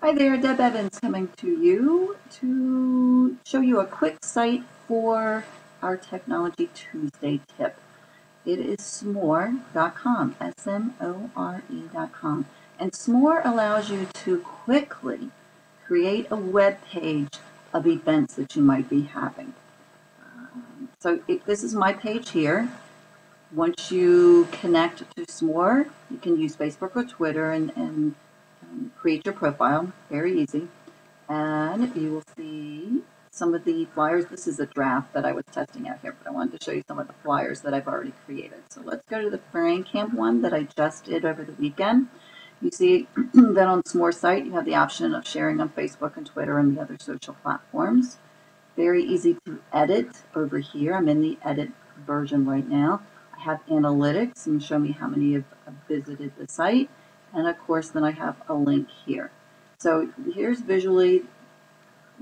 Hi there, Deb Evans coming to you to show you a quick site for our Technology Tuesday tip. It is smore.com, S-M-O-R-E.com. And Smore allows you to quickly create a web page of events that you might be having. This is my page here. Once you connect to Smore, you can use Facebook or Twitter and create your profile, very easy, and you will see some of the flyers. This is a draft that I was testing out here, but I wanted to show you some of the flyers that I've already created. So let's go to the FrainCamp one that I just did over the weekend. You see that on Smore site, you have the option of sharing on Facebook and Twitter and the other social platforms. Very easy to edit over here. I'm in the edit version right now. I have analytics and show me how many have visited the site. And of course, then I have a link here. So here's visually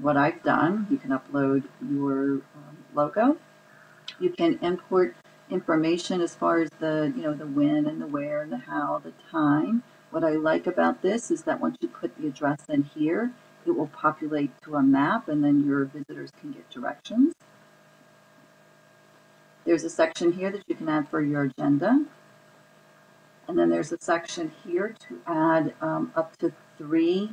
what I've done. You can upload your logo. You can import information as far as the when and the where and the how, the time. What I like about this is that once you put the address in here, it will populate to a map, and then your visitors can get directions. There's a section here that you can add for your agenda. And then there's a section here to add up to 3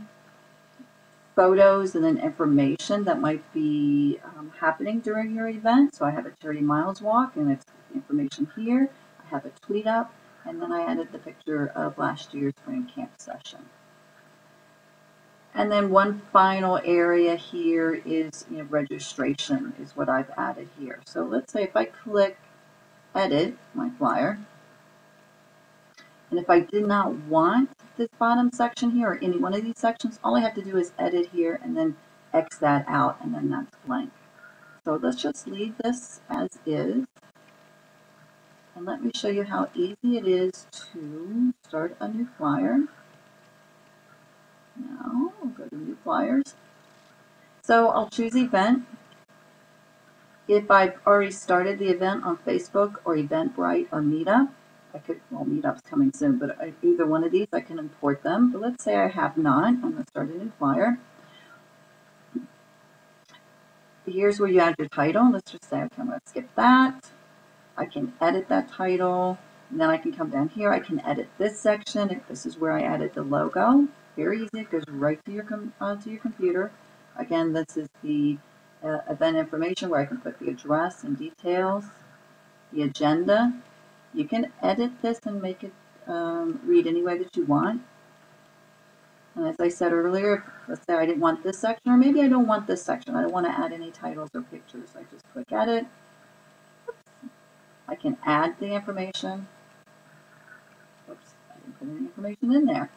photos and then information that might be happening during your event. So I have a Charity Miles walk, and it's information here. I have a tweet up, and then I added the picture of last year's FrainCamp session. And then one final area here is registration is what I've added here. So let's say if I click edit my flyer, and if I did not want this bottom section here or any one of these sections, all I have to do is edit here and then X that out, and then that's blank. So let's just leave this as is. And let me show you how easy it is to start a new flyer. Now we'll go to new flyers. So I'll choose event. If I've already started the event on Facebook or Eventbrite or Meetup, Meetup's coming soon, but either one of these, I can import them. But let's say I have not. I'm going to start a new flyer. Here's where you add your title. Let's just say, okay, I'm going to skip that. I can edit that title. And then I can come down here. I can edit this section. This is where I added the logo. Very easy. It goes right to your computer. Again, this is the event information where I can put the address and details, the agenda. You can edit this and make it read any way that you want. And as I said earlier, let's say I didn't want this section, or maybe I don't want this section. I don't want to add any titles or pictures. I just click edit. I can add the information. Oops, I didn't put any information in there.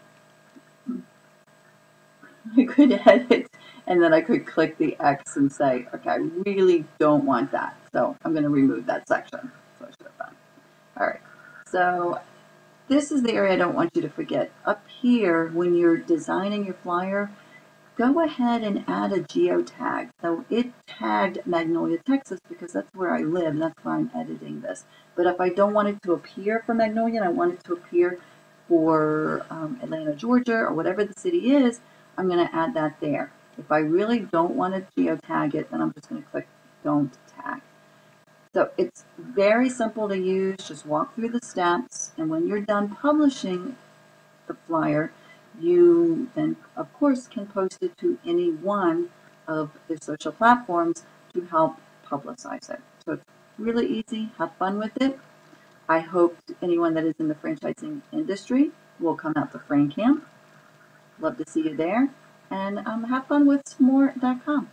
I could edit, and then I could click the X and say, okay, I really don't want that. So I'm going to remove that section. So I should have done. All right. So this is the area I don't want you to forget. Up here, when you're designing your flyer, go ahead and add a geotag. So it tagged Magnolia, Texas, because that's where I live, and that's where I'm editing this. But if I don't want it to appear for Magnolia, and I want it to appear for Atlanta, Georgia, or whatever the city is, I'm going to add that there. If I really don't want to geotag it, then I'm just going to click Don't Tag. So it's very simple to use. Just walk through the steps, and when you're done publishing the flyer, you then, of course, can post it to any one of the social platforms to help publicize it. So it's really easy. Have fun with it. I hope anyone that is in the franchising industry will come out to FrainCamp. Love to see you there. And have fun with Smore.com.